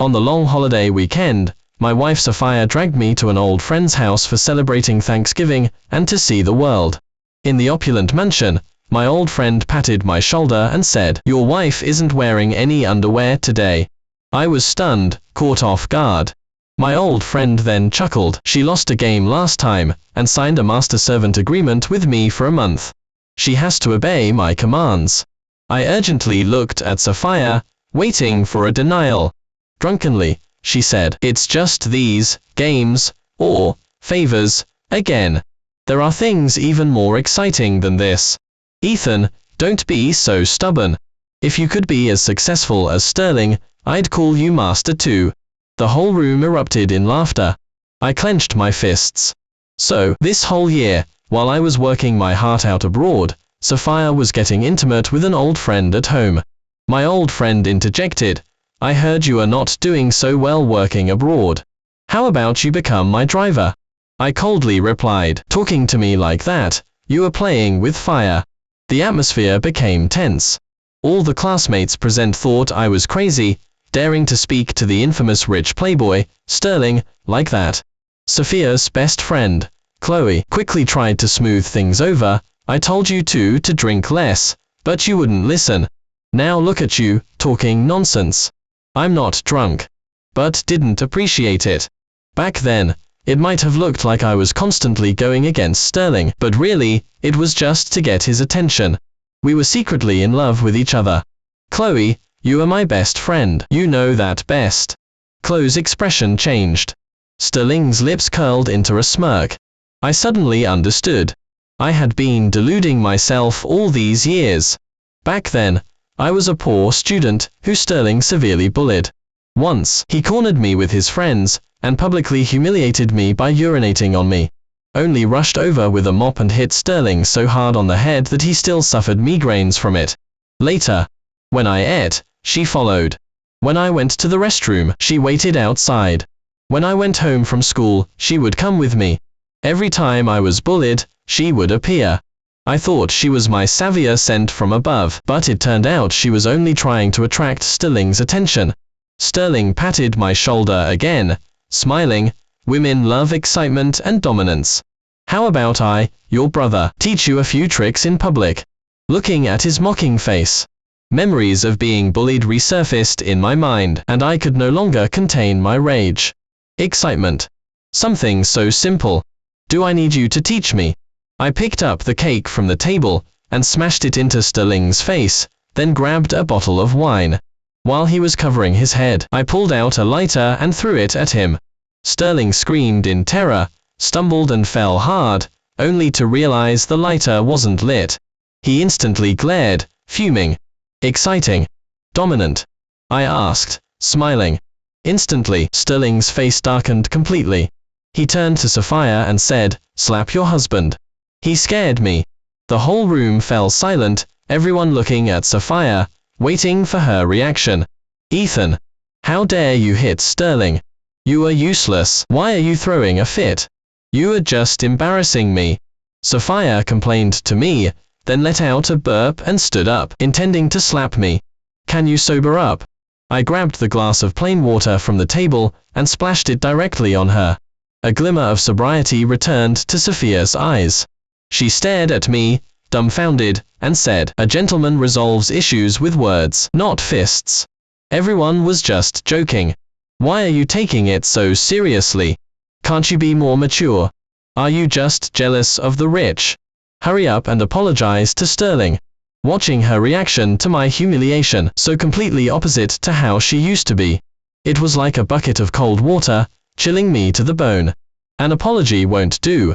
On the long holiday weekend, my wife Sophia dragged me to an old friend's house for celebrating Thanksgiving and to see the world. In the opulent mansion, my old friend patted my shoulder and said, "Your wife isn't wearing any underwear today." I was stunned, caught off guard. My old friend then chuckled. She lost a game last time and signed a master-servant agreement with me for a month. She has to obey my commands. I urgently looked at Sophia, waiting for a denial. Drunkenly, she said, "It's just these games, or favors, again. There are things even more exciting than this. Ethan, don't be so stubborn. If you could be as successful as Sterling, I'd call you master too." The whole room erupted in laughter. I clenched my fists. So, this whole year, while I was working my heart out abroad, Sophia was getting intimate with an old friend at home. My old friend interjected, "I heard you are not doing so well working abroad. How about you become my driver?" I coldly replied, "Talking to me like that, you are playing with fire." The atmosphere became tense. All the classmates present thought I was crazy, daring to speak to the infamous rich playboy, Sterling, like that. Sophia's best friend, Chloe, quickly tried to smooth things over. "I told you to drink less, but you wouldn't listen. Now look at you, talking nonsense." I'm not drunk, but didn't appreciate it. Back then, it might have looked like I was constantly going against Sterling, but really, it was just to get his attention. We were secretly in love with each other. "Chloe, you are my best friend. You know that best." Chloe's expression changed. Sterling's lips curled into a smirk. I suddenly understood. I had been deluding myself all these years. Back then, I was a poor student who Sterling severely bullied. Once, he cornered me with his friends, and publicly humiliated me by urinating on me. Only rushed over with a mop and hit Sterling so hard on the head that he still suffered migraines from it. Later, when I ate, she followed. When I went to the restroom, she waited outside. When I went home from school, she would come with me. Every time I was bullied, she would appear. I thought she was my savior sent from above, but it turned out she was only trying to attract Sterling's attention. Sterling patted my shoulder again, smiling. "Women love excitement and dominance. How about I, your brother, teach you a few tricks in public?" Looking at his mocking face, memories of being bullied resurfaced in my mind, and I could no longer contain my rage. Excitement. Something so simple. "Do I need you to teach me?" I picked up the cake from the table and smashed it into Sterling's face, then grabbed a bottle of wine. While he was covering his head, I pulled out a lighter and threw it at him. Sterling screamed in terror, stumbled and fell hard, only to realize the lighter wasn't lit. He instantly glared, fuming. "Exciting? Dominant?" I asked, smiling. Instantly, Sterling's face darkened completely. He turned to Sophia and said, "Slap your husband." He scared me. The whole room fell silent, everyone looking at Sophia, waiting for her reaction. "Ethan, how dare you hit Sterling? You are useless. Why are you throwing a fit? You are just embarrassing me." Sophia complained to me, then let out a burp and stood up, intending to slap me. "Can you sober up?" I grabbed the glass of plain water from the table and splashed it directly on her. A glimmer of sobriety returned to Sophia's eyes. She stared at me, dumbfounded, and said, "A gentleman resolves issues with words, not fists. Everyone was just joking. Why are you taking it so seriously? Can't you be more mature? Are you just jealous of the rich? Hurry up and apologize to Sterling." Watching her reaction to my humiliation, so completely opposite to how she used to be, it was like a bucket of cold water, chilling me to the bone. An apology won't do.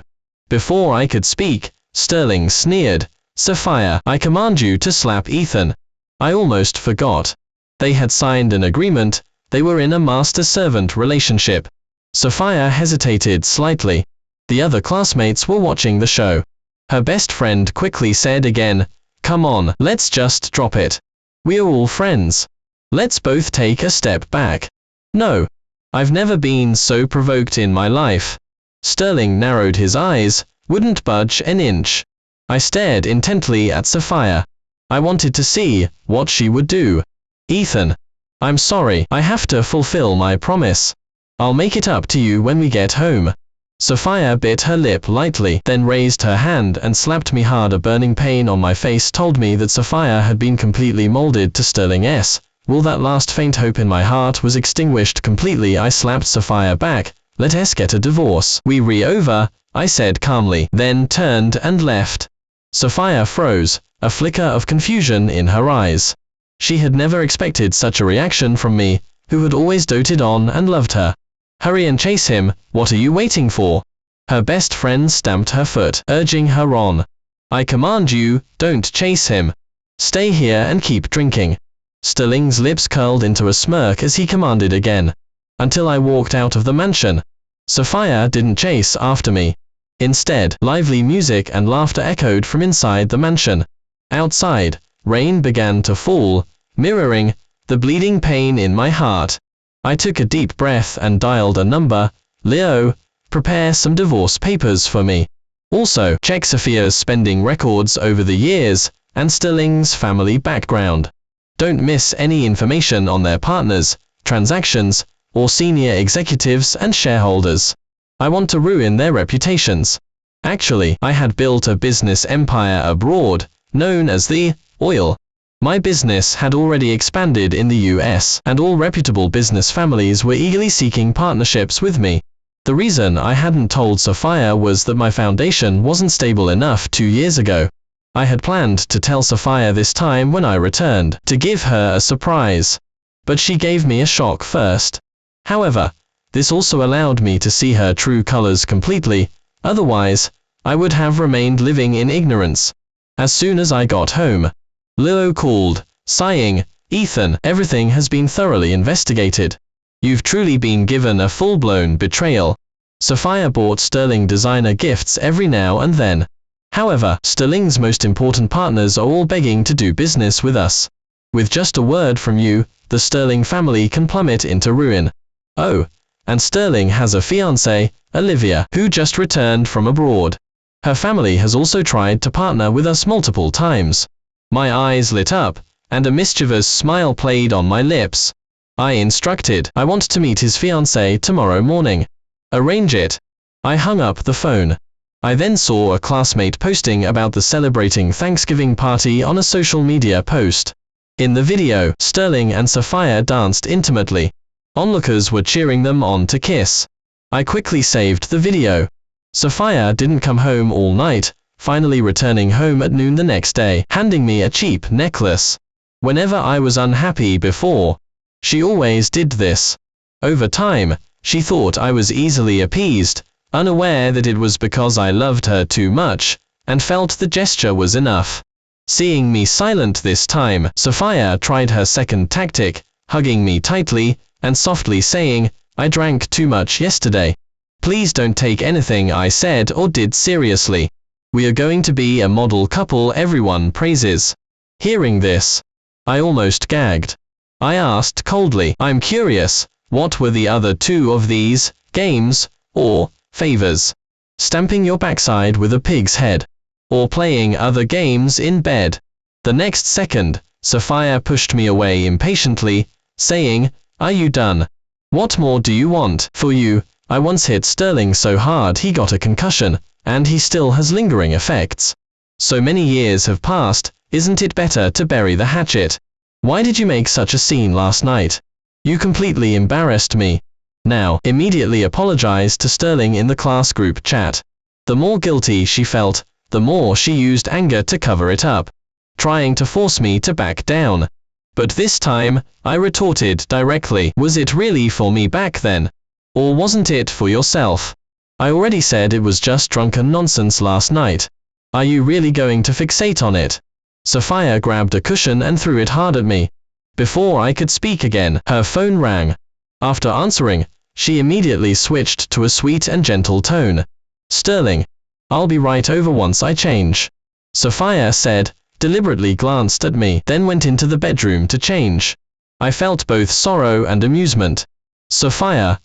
Before I could speak, Sterling sneered, "Sophia, I command you to slap Ethan." I almost forgot. They had signed an agreement, they were in a master-servant relationship. Sophia hesitated slightly. The other classmates were watching the show. Her best friend quickly said again, "Come on, let's just drop it. We're all friends. Let's both take a step back." No. I've never been so provoked in my life. Sterling narrowed his eyes, wouldn't budge an inch. I stared intently at Sophia. I wanted to see what she would do. "Ethan, I'm sorry, I have to fulfill my promise. I'll make it up to you when we get home. Sophia bit her lip lightly, then raised her hand and slapped me hard. A burning pain on my face told me that Sophia had been completely molded to Sterling's will. That last faint hope in my heart was extinguished completely. I slapped Sophia back. Let us get a divorce. We over, I said calmly, then turned and left. Sophia froze, a flicker of confusion in her eyes. She had never expected such a reaction from me, who had always doted on and loved her. Hurry and chase him, what are you waiting for? Her best friend stamped her foot, urging her on. I command you, don't chase him. Stay here and keep drinking. Sterling's lips curled into a smirk as he commanded again. Until I walked out of the mansion. Sophia didn't chase after me. Instead, lively music and laughter echoed from inside the mansion. Outside, rain began to fall, mirroring the bleeding pain in my heart. I took a deep breath and dialed a number. Leo, prepare some divorce papers for me. Also, check Sophia's spending records over the years, and Sterling's family background. Don't miss any information on their partners, transactions, or senior executives and shareholders. I want to ruin their reputations. Actually, I had built a business empire abroad, known as the oil. My business had already expanded in the US, and all reputable business families were eagerly seeking partnerships with me. The reason I hadn't told Sophia was that my foundation wasn't stable enough 2 years ago. I had planned to tell Sophia this time when I returned, to give her a surprise. But she gave me a shock first. However, this also allowed me to see her true colors completely, otherwise, I would have remained living in ignorance. As soon as I got home, Lilo called, sighing, Ethan, everything has been thoroughly investigated. You've truly been given a full-blown betrayal. Sophia bought Sterling designer gifts every now and then. However, Sterling's most important partners are all begging to do business with us. With just a word from you, the Sterling family can plummet into ruin. Oh, and Sterling has a fiancée, Olivia, who just returned from abroad. Her family has also tried to partner with us multiple times. My eyes lit up, and a mischievous smile played on my lips. I instructed, I want to meet his fiancée tomorrow morning. Arrange it. I hung up the phone. I then saw a classmate posting about the celebrating Thanksgiving party on a social media post. In the video, Sterling and Sophia danced intimately. Onlookers were cheering them on to kiss. I quickly saved the video. Sophia didn't come home all night, finally returning home at noon the next day, handing me a cheap necklace. Whenever I was unhappy before, she always did this. Over time, she thought I was easily appeased, unaware that it was because I loved her too much, and felt the gesture was enough. Seeing me silent this time, Sophia tried her second tactic, hugging me tightly, and softly saying, I drank too much yesterday. Please don't take anything I said or did seriously. We are going to be a model couple everyone praises. Hearing this, I almost gagged. I asked coldly, I'm curious, what were the other two of these, games, or favors? Stamping your backside with a pig's head, or playing other games in bed? The next second, Sophia pushed me away impatiently, saying, are you done? What more do you want? For you, I once hit Sterling so hard he got a concussion, and he still has lingering effects. So many years have passed, isn't it better to bury the hatchet? Why did you make such a scene last night? You completely embarrassed me. Now, immediately apologize to Sterling in the class group chat. The more guilty she felt, the more she used anger to cover it up, trying to force me to back down. But this time, I retorted directly, was it really for me back then? Or wasn't it for yourself? I already said it was just drunken nonsense last night. Are you really going to fixate on it? Sophia grabbed a cushion and threw it hard at me. Before I could speak again, her phone rang. After answering, she immediately switched to a sweet and gentle tone. Sterling, I'll be right over once I change. Sophia said, deliberately glanced at me, then went into the bedroom to change. I felt both sorrow and amusement. Sophia,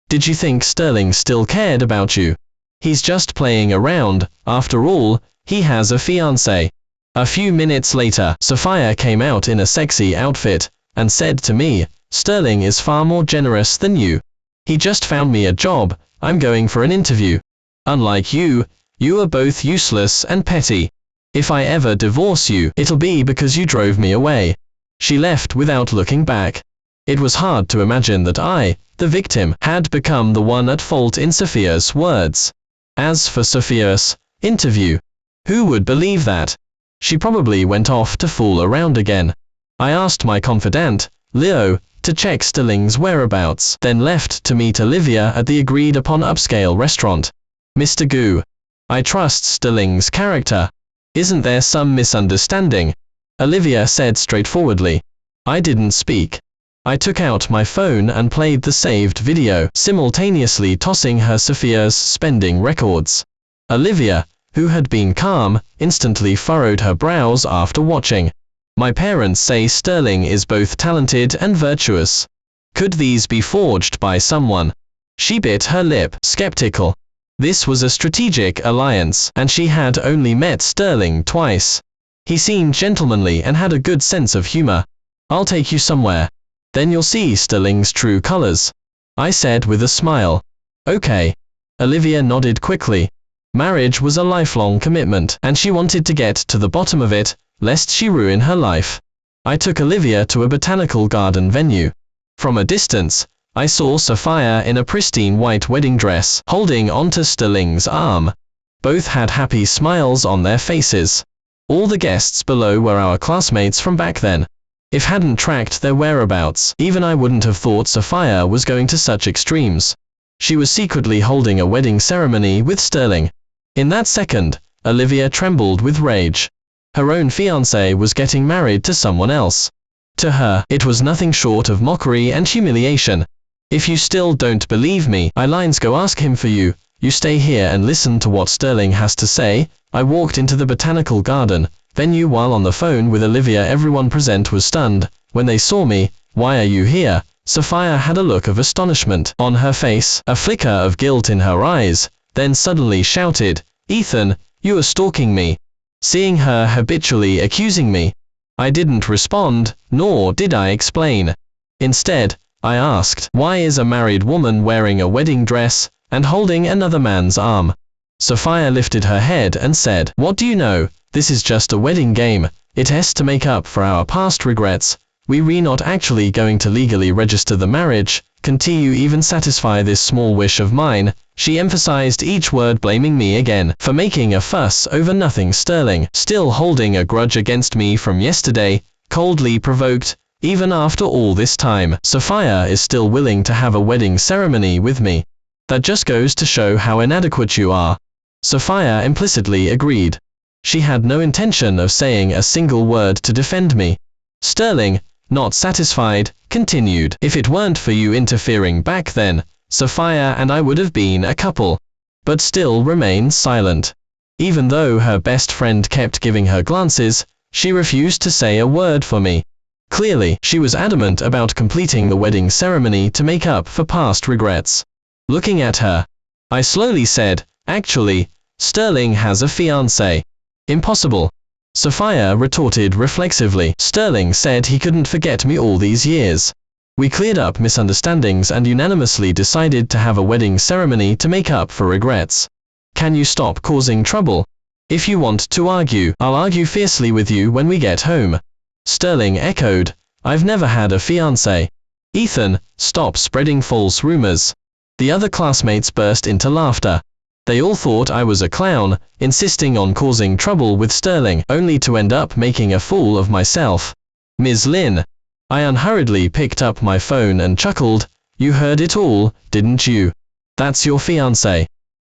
did you think Sterling still cared about you? He's just playing around, after all, he has a fiancée. A few minutes later, Sophia came out in a sexy outfit, and said to me, "Sterling is far more generous than you. He just found me a job, I'm going for an interview. Unlike you, you are both useless and petty. If I ever divorce you, it'll be because you drove me away." She left without looking back. It was hard to imagine that I, the victim, had become the one at fault in Sophia's words. As for Sophia's interview, who would believe that? She probably went off to fool around again. I asked my confidant, Leo, to check Sterling's whereabouts, then left to meet Olivia at the agreed-upon upscale restaurant. "Mr. Gu, I trust Sterling's character. Isn't there some misunderstanding?" Olivia said straightforwardly. I didn't speak. I took out my phone and played the saved video, simultaneously tossing her Sophia's spending records. Olivia, who had been calm, instantly furrowed her brows after watching. "My parents say Sterling is both talented and virtuous. Could these be forged by someone?" She bit her lip, skeptical. This was a strategic alliance, and she had only met Sterling twice. He seemed gentlemanly and had a good sense of humor. "I'll take you somewhere. Then you'll see Sterling's true colors," I said with a smile. "Okay." Olivia nodded quickly. Marriage was a lifelong commitment, and she wanted to get to the bottom of it, lest she ruin her life. I took Olivia to a botanical garden venue. From a distance, I saw Sophia in a pristine white wedding dress, holding onto Sterling's arm. Both had happy smiles on their faces. All the guests below were our classmates from back then. If hadn't tracked their whereabouts, even I wouldn't have thought Sophia was going to such extremes. She was secretly holding a wedding ceremony with Sterling. In that second, Olivia trembled with rage. Her own fiancé was getting married to someone else. To her, it was nothing short of mockery and humiliation. "If you still don't believe me, I'll go ask him for you. You stay here and listen to what Sterling has to say." I walked into the botanical garden venue while on the phone with Olivia. Everyone present was stunned. When they saw me, "Why are you here?" Sophia had a look of astonishment on her face, a flicker of guilt in her eyes, then suddenly shouted, "Ethan, you are stalking me." Seeing her habitually accusing me, I didn't respond, nor did I explain. Instead, I asked, "Why is a married woman wearing a wedding dress and holding another man's arm?" Sophia lifted her head and said, "What do you know? This is just a wedding game. It has to make up for our past regrets. We're not actually going to legally register the marriage. Can't you even satisfy this small wish of mine?" She emphasized each word, blaming me again for making a fuss over nothing. Sterling, still holding a grudge against me from yesterday, coldly provoked, "Even after all this time, Sophia is still willing to have a wedding ceremony with me. That just goes to show how inadequate you are." Sophia implicitly agreed. She had no intention of saying a single word to defend me. Sterling, not satisfied, continued, "If it weren't for you interfering back then, Sophia and I would have been a couple." But still remained silent. Even though her best friend kept giving her glances, she refused to say a word for me. Clearly, she was adamant about completing the wedding ceremony to make up for past regrets. Looking at her, I slowly said, "Actually, Sterling has a fiancé." "Impossible," Sophia retorted reflexively. "Sterling said he couldn't forget me all these years. We cleared up misunderstandings and unanimously decided to have a wedding ceremony to make up for regrets. Can you stop causing trouble? If you want to argue, I'll argue fiercely with you when we get home." Sterling echoed, "I've never had a fiancé." "Ethan, stop spreading false rumors." The other classmates burst into laughter. They all thought I was a clown, insisting on causing trouble with Sterling, only to end up making a fool of myself. "Ms. Lin." I unhurriedly picked up my phone and chuckled, "You heard it all, didn't you? That's your fiancé."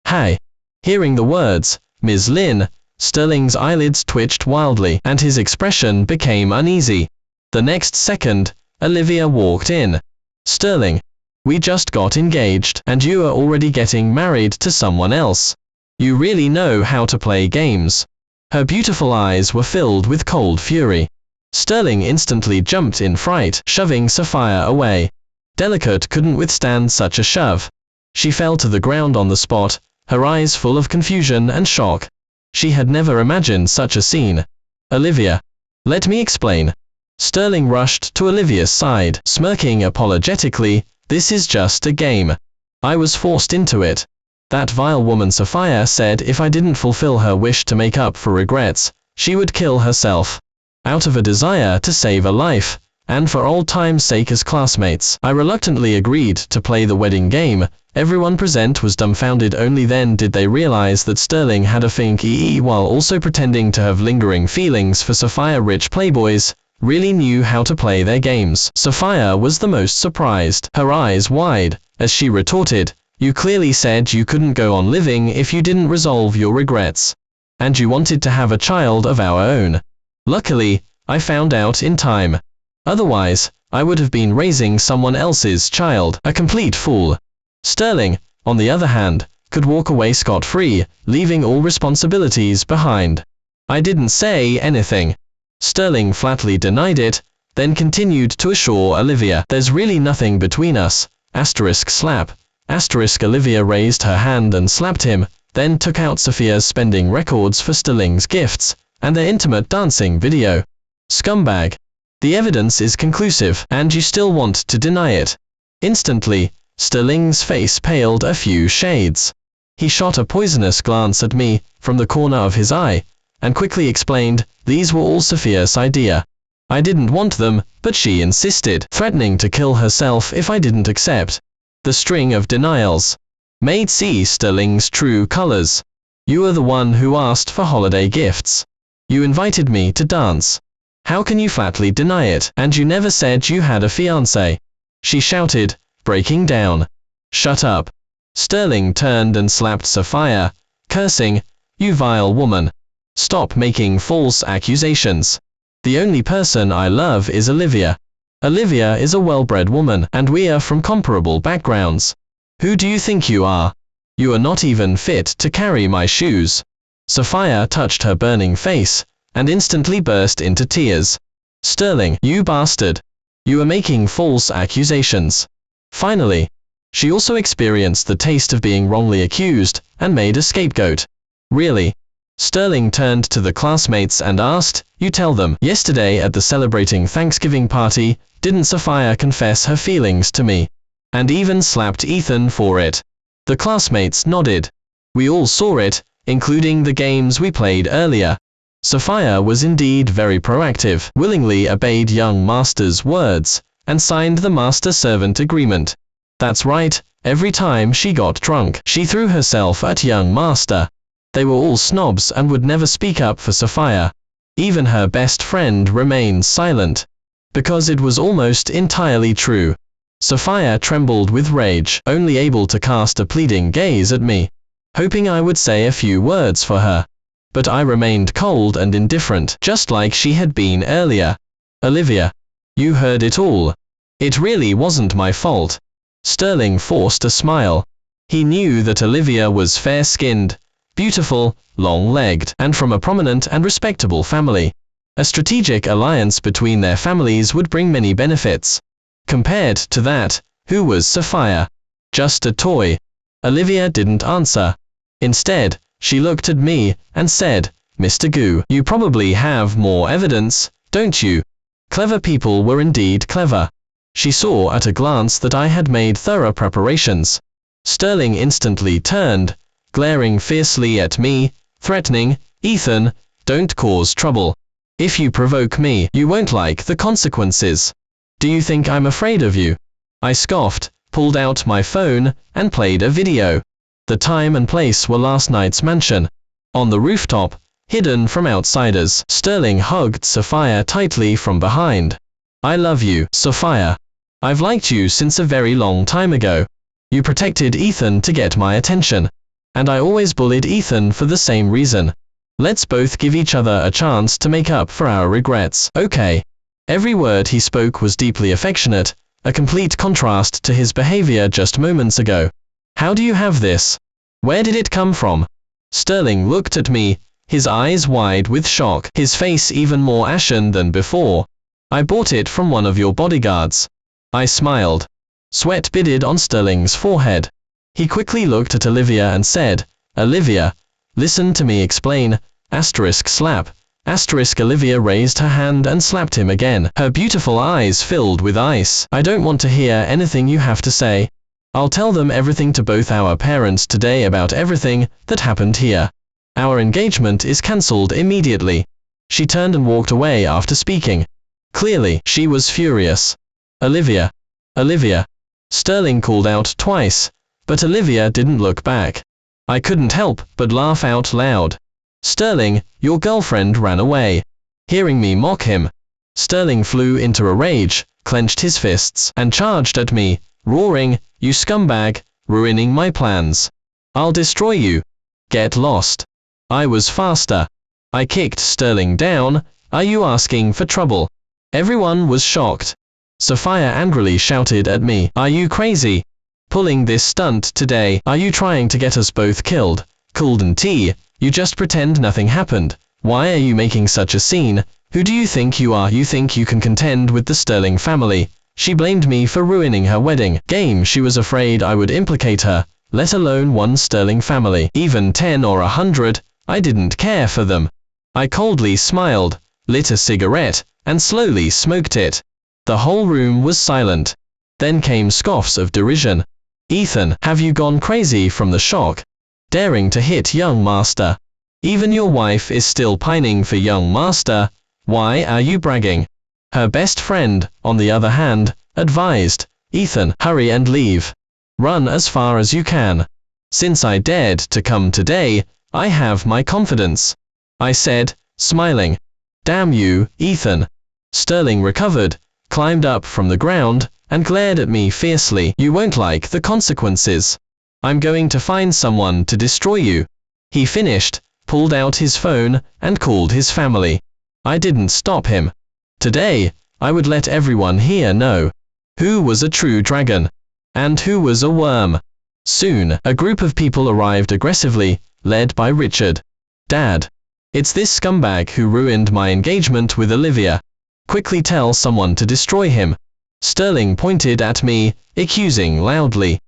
"Hey." Hearing the words, "Ms. Lin," Sterling's eyelids twitched wildly, and his expression became uneasy. The next second, Olivia walked in. "Sterling, we just got engaged, and you are already getting married to someone else. You really know how to play games." Her beautiful eyes were filled with cold fury. Sterling instantly jumped in fright, shoving Sophia away. Delicate couldn't withstand such a shove. She fell to the ground on the spot, her eyes full of confusion and shock. She had never imagined such a scene. "Olivia, let me explain." Sterling rushed to Olivia's side, smirking apologetically. This is just a game. I was forced into it. That vile woman Sophia said if I didn't fulfill her wish to make up for regrets, she would kill herself. Out of a desire to save a life, and for old time's sake as classmates, I reluctantly agreed to play the wedding game. Everyone present was dumbfounded. Only then did they realize that Sterling had a think while also pretending to have lingering feelings for Sophia. Rich playboys really knew how to play their games. Sophia was the most surprised, her eyes wide, as she retorted, "You clearly said you couldn't go on living if you didn't resolve your regrets. And you wanted to have a child of our own. Luckily, I found out in time. Otherwise, I would have been raising someone else's child, a complete fool." Sterling, on the other hand, could walk away scot-free, leaving all responsibilities behind. "I didn't say anything." Sterling flatly denied it, then continued to assure Olivia, "There's really nothing between us." Slap. Olivia raised her hand and slapped him, then took out Sophia's spending records for Sterling's gifts, and their intimate dancing video. "Scumbag. The evidence is conclusive, and you still want to deny it." Instantly, Sterling's face paled a few shades. He shot a poisonous glance at me, from the corner of his eye, and quickly explained, "These were all Sophia's idea. I didn't want them, but she insisted, threatening to kill herself if I didn't accept." The string of denials made see Sterling's true colors. "You are the one who asked for holiday gifts. You invited me to dance. How can you flatly deny it? And you never said you had a fiancé?" she shouted, breaking down. "Shut up." Sterling turned and slapped Sophia, cursing, "You vile woman. Stop making false accusations. The only person I love is Olivia. Olivia is a well-bred woman, and we are from comparable backgrounds. Who do you think you are? You are not even fit to carry my shoes." Sophia touched her burning face, and instantly burst into tears. "Sterling, you bastard. You are making false accusations." Finally, she also experienced the taste of being wrongly accused, and made a scapegoat. "Really?" Sterling turned to the classmates and asked, "You tell them, yesterday at the celebrating Thanksgiving party, didn't Sophia confess her feelings to me? And even slapped Ethan for it?" The classmates nodded. "We all saw it, including the games we played earlier." Sophia was indeed very proactive, willingly obeyed young master's words, and signed the master-servant agreement. That's right, every time she got drunk, she threw herself at young master. They were all snobs and would never speak up for Sophia. Even her best friend remained silent, because it was almost entirely true. Sophia trembled with rage, only able to cast a pleading gaze at me, hoping I would say a few words for her. But I remained cold and indifferent, just like she had been earlier. "Olivia, you heard it all. It really wasn't my fault." Sterling forced a smile. He knew that Olivia was fair-skinned, beautiful, long-legged, and from a prominent and respectable family. A strategic alliance between their families would bring many benefits. Compared to that, who was Sophia? Just a toy. Olivia didn't answer. Instead, she looked at me and said, "Mr. Gu, you probably have more evidence, don't you?" Clever people were indeed clever. She saw at a glance that I had made thorough preparations. Sterling instantly turned, glaring fiercely at me, threatening, "Ethan, don't cause trouble. If you provoke me, you won't like the consequences. Do you think I'm afraid of you?" I scoffed, pulled out my phone, and played a video. The time and place were last night's mansion. On the rooftop, hidden from outsiders, Sterling hugged Sophia tightly from behind. "I love you, Sophia. I've liked you since a very long time ago. You protected Ethan to get my attention. And I always bullied Ethan for the same reason. Let's both give each other a chance to make up for our regrets, okay?" Every word he spoke was deeply affectionate, a complete contrast to his behavior just moments ago. "How do you have this? Where did it come from?" Sterling looked at me, his eyes wide with shock, his face even more ashen than before. "I bought it from one of your bodyguards." I smiled. Sweat beaded on Sterling's forehead. He quickly looked at Olivia and said, "Olivia, listen to me explain." Slap. Olivia raised her hand and slapped him again. Her beautiful eyes filled with ice. I don't want to hear anything you have to say. I'll tell them everything to both our parents today about everything that happened here. Our engagement is cancelled immediately. She turned and walked away after speaking. Clearly, she was furious. Olivia. Olivia. Sterling called out twice, but Olivia didn't look back. I couldn't help but laugh out loud. Sterling, your girlfriend ran away. Hearing me mock him, Sterling flew into a rage, clenched his fists, and charged at me, roaring, "You scumbag, ruining my plans. I'll destroy you. Get lost." I was faster. I kicked Sterling down. "Are you asking for trouble?" Everyone was shocked. Sophia angrily shouted at me, "Are you crazy? Pulling this stunt today? Are you trying to get us both killed? Coolden tea, you just pretend nothing happened. Why are you making such a scene? Who do you think you are? You think you can contend with the Sterling family?" She blamed me for ruining her wedding game. She was afraid I would implicate her, let alone one Sterling family. Even 10 or 100, I didn't care for them. I coldly smiled, lit a cigarette, and slowly smoked it. The whole room was silent. Then came scoffs of derision. "Ethan, have you gone crazy from the shock? Daring to hit young master. Even your wife is still pining for young master. Why are you bragging?" Her best friend, on the other hand, advised, "Ethan, hurry and leave. Run as far as you can." Since I dared to come today, I have my confidence, I said, smiling. "Damn you, Ethan." Sterling recovered, climbed up from the ground, and glared at me fiercely. "You won't like the consequences. I'm going to find someone to destroy you." He finished, pulled out his phone, and called his family. I didn't stop him. Today, I would let everyone here know who was a true dragon, and who was a worm. Soon, a group of people arrived aggressively, led by Richard. "Dad, it's this scumbag who ruined my engagement with Olivia. Quickly tell someone to destroy him." Sterling pointed at me, accusing loudly.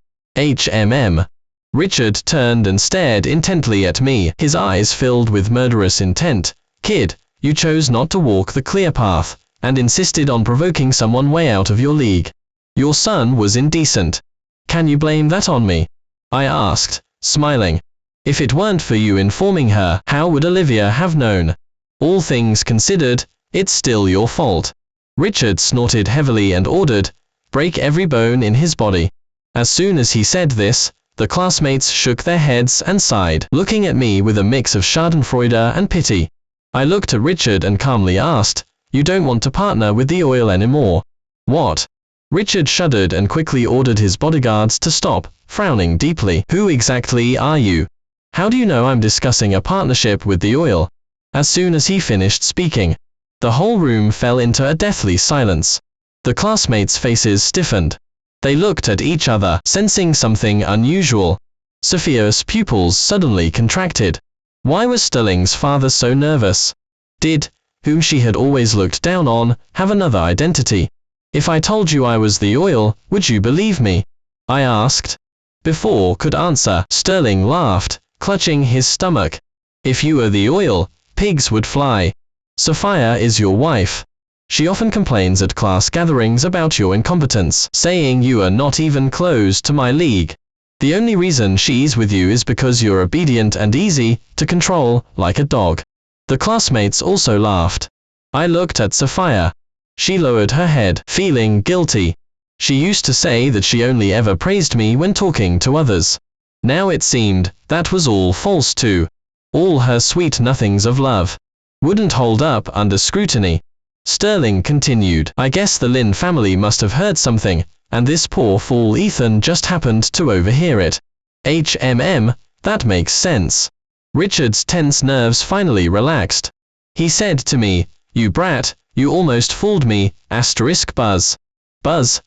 Richard turned and stared intently at me, his eyes filled with murderous intent. "Kid, you chose not to walk the clear path, and insisted on provoking someone way out of your league. Your son was indecent. Can you blame that on me?" I asked, smiling. "If it weren't for you informing her, how would Olivia have known? All things considered, it's still your fault." Richard snorted heavily and ordered, "Break every bone in his body." As soon as he said this, the classmates shook their heads and sighed, looking at me with a mix of schadenfreude and pity. I looked at Richard and calmly asked, "You don't want to partner with the oil anymore? What?" Richard shuddered and quickly ordered his bodyguards to stop, frowning deeply. "Who exactly are you? How do you know I'm discussing a partnership with the oil?" As soon as he finished speaking, the whole room fell into a deathly silence. The classmates' faces stiffened. They looked at each other, sensing something unusual. Sophia's pupils suddenly contracted. Why was Sterling's father so nervous? Did, whom she had always looked down on, have another identity? "If I told you I was the oil, would you believe me?" I asked. Before could answer, Sterling laughed, clutching his stomach. "If you were the oil, pigs would fly. Sophia is your wife. She often complains at class gatherings about your incompetence, saying you are not even close to my league. The only reason she's with you is because you're obedient and easy to control, like a dog." The classmates also laughed. I looked at Sophia. She lowered her head, feeling guilty. She used to say that she only ever praised me when talking to others. Now it seemed that was all false too. All her sweet nothings of love wouldn't hold up under scrutiny. Sterling continued, "I guess the Lynn family must have heard something, and this poor fool Ethan just happened to overhear it. That makes sense." Richard's tense nerves finally relaxed. He said to me, "You brat, you almost fooled me, buzz." Buzz,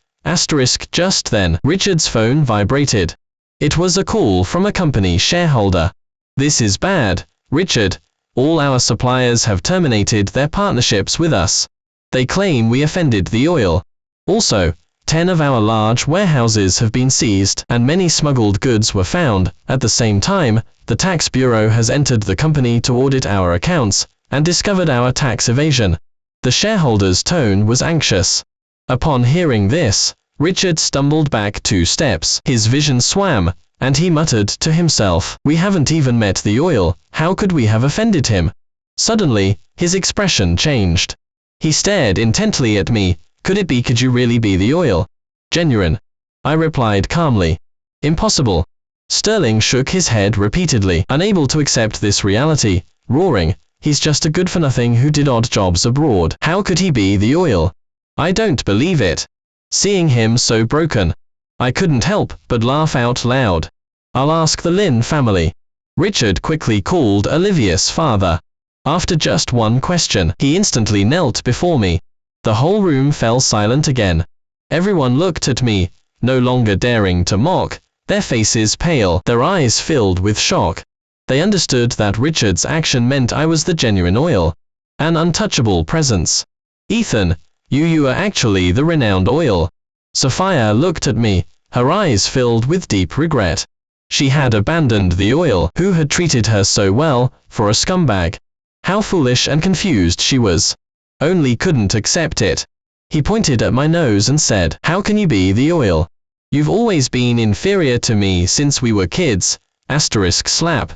just then, Richard's phone vibrated. It was a call from a company shareholder. "This is bad, Richard. All our suppliers have terminated their partnerships with us. They claim we offended the oil. Also, 10 of our large warehouses have been seized, and many smuggled goods were found. At the same time, the tax bureau has entered the company to audit our accounts, and discovered our tax evasion. The shareholder's tone was anxious. Upon hearing this, Richard stumbled back 2 steps. His vision swam, and he muttered to himself, "We haven't even met the oil, how could we have offended him?" Suddenly, his expression changed. He stared intently at me. Could you really be the oil?" "Genuine," I replied calmly. "Impossible." Sterling shook his head repeatedly, unable to accept this reality, roaring, "He's just a good-for-nothing who did odd jobs abroad. How could he be the oil? I don't believe it." Seeing him so broken, I couldn't help but laugh out loud. "I'll ask the Lynn family." Richard quickly called Olivia's father. After just one question, he instantly knelt before me. The whole room fell silent again. Everyone looked at me, no longer daring to mock, their faces pale, their eyes filled with shock. They understood that Richard's action meant I was the genuine oil, an untouchable presence. "Ethan, you are actually the renowned oil." Sophia looked at me, her eyes filled with deep regret. She had abandoned the oil, who had treated her so well, for a scumbag. How foolish and confused she was. Only couldn't accept it. He pointed at my nose and said, "How can you be the oil? You've always been inferior to me since we were kids." Slap.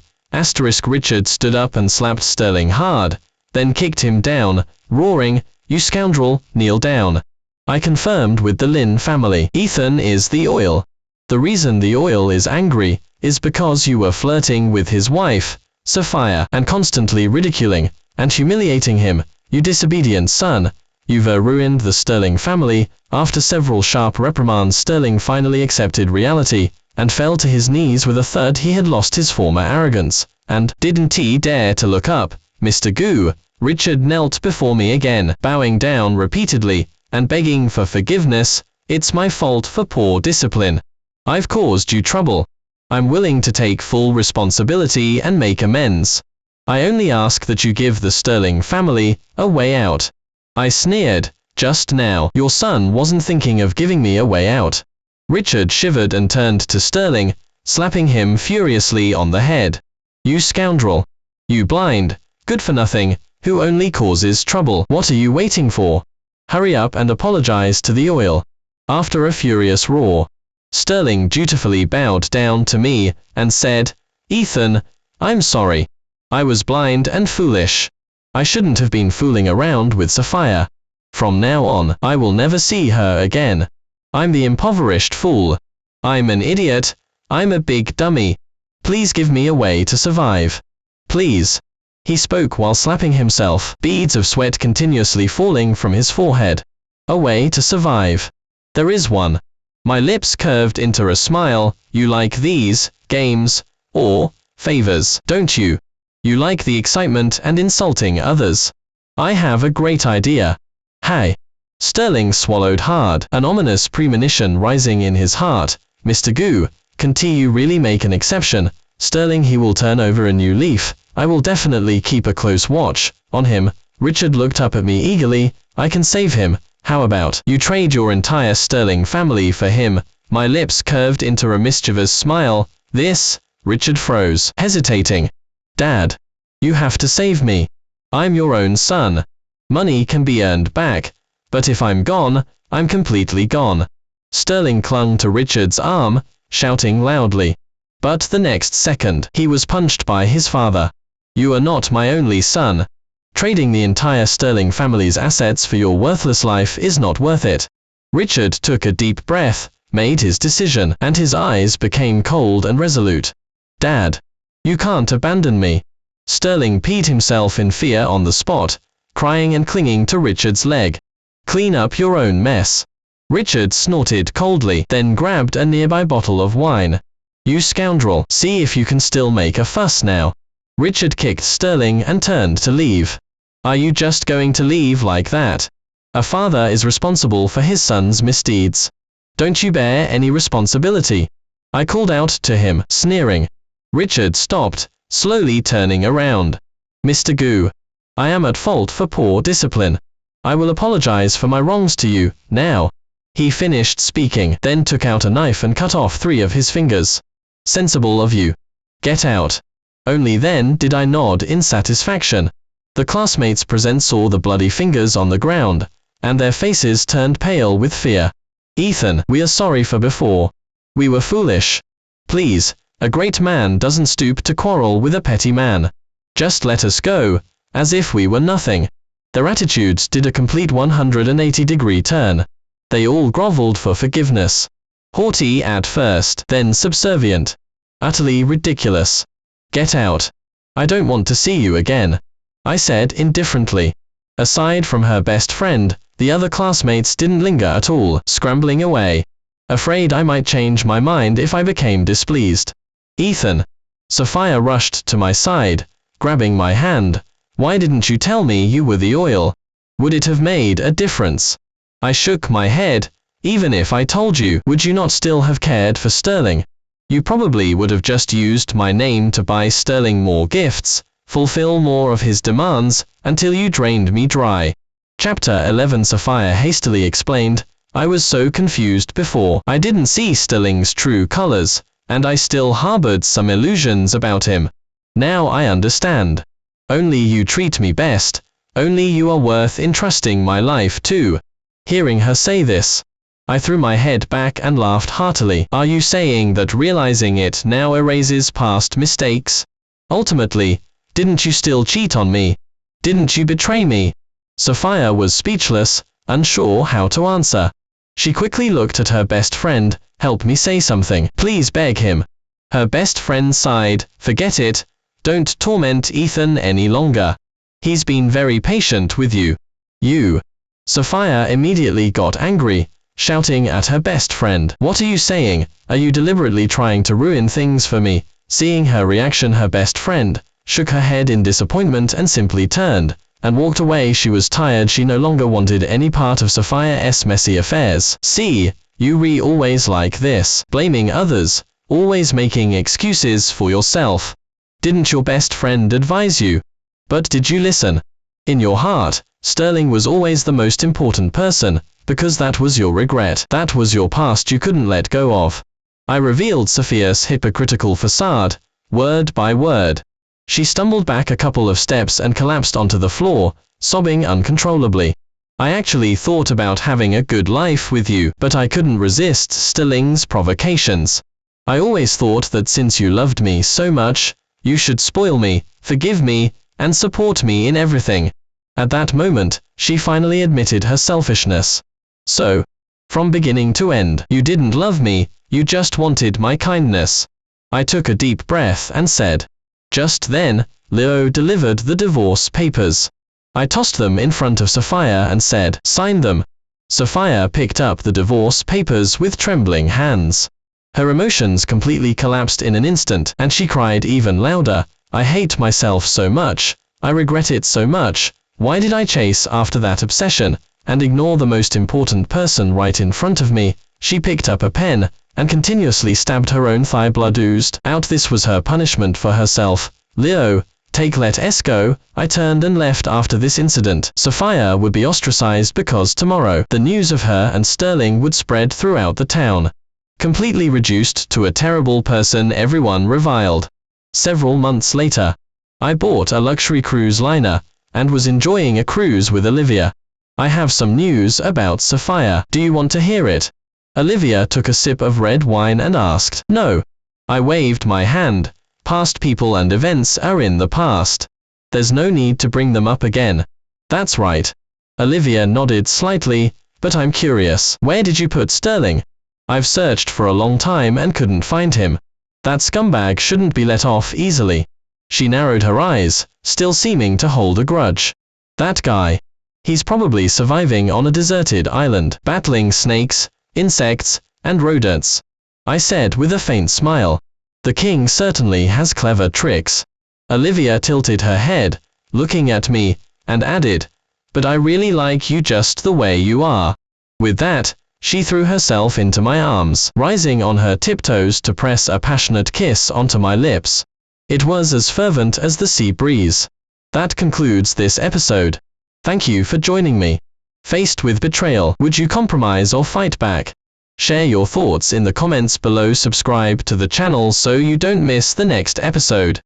Richard stood up and slapped Sterling hard, then kicked him down, roaring, "You scoundrel, kneel down." I confirmed with the Lynn family, "Ethan is the oil. The reason the oil is angry is because you were flirting with his wife, Sophia, and constantly ridiculing and humiliating him, you disobedient son. You've ruined the Sterling family." After several sharp reprimands, Sterling finally accepted reality, and fell to his knees with a thud. He had lost his former arrogance, and didn't he dare to look up. "Mr. Goo." Richard knelt before me again, bowing down repeatedly, and begging for forgiveness. "It's my fault for poor discipline. I've caused you trouble. I'm willing to take full responsibility and make amends. I only ask that you give the Sterling family a way out." I sneered, "Just now, your son wasn't thinking of giving me a way out." Richard shivered and turned to Sterling, slapping him furiously on the head. "You scoundrel! You blind, good-for-nothing, who only causes trouble. What are you waiting for? Hurry up and apologize to the oil." After a furious roar, Sterling dutifully bowed down to me and said, "Ethan, I'm sorry. I was blind and foolish. I shouldn't have been fooling around with Sophia. From now on, I will never see her again. I'm the impoverished fool. I'm an idiot. I'm a big dummy. Please give me a way to survive. Please." He spoke while slapping himself, beads of sweat continuously falling from his forehead. "A way to survive. There is one." My lips curved into a smile. "You like these games or favors, don't you? You like the excitement and insulting others. I have a great idea. Hey." Sterling swallowed hard, an ominous premonition rising in his heart. "Mr. Goo, can't you really make an exception? Sterling, he will turn over a new leaf. I will definitely keep a close watch on him." Richard looked up at me eagerly. "I can save him. How about you trade your entire Sterling family for him?" My lips curved into a mischievous smile. "This?" Richard froze, hesitating. "Dad, you have to save me. I'm your own son. Money can be earned back, but if I'm gone, I'm completely gone." Sterling clung to Richard's arm, shouting loudly. But the next second, he was punched by his father. "You are not my only son. Trading the entire Sterling family's assets for your worthless life is not worth it." Richard took a deep breath, made his decision, and his eyes became cold and resolute. "Dad, you can't abandon me." Sterling peed himself in fear on the spot, crying and clinging to Richard's leg. "Clean up your own mess." Richard snorted coldly, then grabbed a nearby bottle of wine. "You scoundrel, see if you can still make a fuss now." Richard kicked Sterling and turned to leave. "Are you just going to leave like that? A father is responsible for his son's misdeeds. Don't you bear any responsibility?" I called out to him, sneering. Richard stopped, slowly turning around. "Mr. Goo, I am at fault for poor discipline. I will apologize for my wrongs to you, now." He finished speaking, then took out a knife and cut off 3 of his fingers. "Sensible of you. Get out." Only then did I nod in satisfaction. The classmates present saw the bloody fingers on the ground, and their faces turned pale with fear. Ethan, we are sorry for before. We were foolish. Please, a great man doesn't stoop to quarrel with a petty man. Just let us go, as if we were nothing. Their attitudes did a complete 180-degree turn. They all groveled for forgiveness. Haughty at first, then subservient. Utterly ridiculous. Get out. I don't want to see you again, I said indifferently. Aside from her best friend, the other classmates didn't linger at all, scrambling away. Afraid I might change my mind if I became displeased. Ethan. Sophia rushed to my side, grabbing my hand. Why didn't you tell me you were the oil? Would it have made a difference? I shook my head. Even if I told you, would you not still have cared for Sterling? You probably would have just used my name to buy Sterling more gifts, fulfill more of his demands, until you drained me dry. Chapter 11. Sophia hastily explained, I was so confused before. I didn't see Sterling's true colors, and I still harbored some illusions about him. Now I understand. Only you treat me best, only you are worth entrusting my life to. Hearing her say this, I threw my head back and laughed heartily. Are you saying that realizing it now erases past mistakes? Ultimately, didn't you still cheat on me? Didn't you betray me? Sophia was speechless, unsure how to answer. She quickly looked at her best friend. Help me say something, please, beg him. Her best friend sighed. Forget it. Don't torment Ethan any longer. He's been very patient with you. You. Sophia immediately got angry, shouting at her best friend. What are you saying? Are you deliberately trying to ruin things for me? Seeing her reaction, her best friend shook her head in disappointment and simply turned and walked away. She was tired. She no longer wanted any part of Sophia's messy affairs. See, you always like this, blaming others, always making excuses for yourself. Didn't your best friend advise you? But did you listen? In your heart, Sterling was always the most important person, because that was your regret. That was your past you couldn't let go of. I revealed Sophia's hypocritical facade, word by word. She stumbled back a couple of steps and collapsed onto the floor, sobbing uncontrollably. I actually thought about having a good life with you, but I couldn't resist Sterling's provocations. I always thought that since you loved me so much, you should spoil me, forgive me, and support me in everything. At that moment, she finally admitted her selfishness. So, from beginning to end, you didn't love me, you just wanted my kindness. I took a deep breath and said. Just then, Leo delivered the divorce papers. I tossed them in front of Sophia and said, sign them. Sophia picked up the divorce papers with trembling hands. Her emotions completely collapsed in an instant, and she cried even louder. I hate myself so much. I regret it so much. Why did I chase after that obsession, and ignore the most important person right in front of me? She picked up a pen, and continuously stabbed her own thigh. Blood oozed out. This was her punishment for herself. Leo, let us go. I turned and left. After this incident, Sophia would be ostracized because tomorrow, the news of her and Sterling would spread throughout the town. Completely reduced to a terrible person everyone reviled. Several months later, I bought a luxury cruise liner, and was enjoying a cruise with Olivia. I have some news about Sophia. Do you want to hear it? Olivia took a sip of red wine and asked. No. I waved my hand. Past people and events are in the past. There's no need to bring them up again. That's right. Olivia nodded slightly, but I'm curious. Where did you put Sterling? I've searched for a long time and couldn't find him. That scumbag shouldn't be let off easily. She narrowed her eyes, still seeming to hold a grudge. That guy. He's probably surviving on a deserted island, battling snakes, insects, and rodents. I said with a faint smile. The king certainly has clever tricks. Olivia tilted her head, looking at me, and added, but I really like you just the way you are. With that, she threw herself into my arms, rising on her tiptoes to press a passionate kiss onto my lips. It was as fervent as the sea breeze. That concludes this episode. Thank you for joining me. Faced with betrayal, would you compromise or fight back? Share your thoughts in the comments below. Subscribe to the channel so you don't miss the next episode.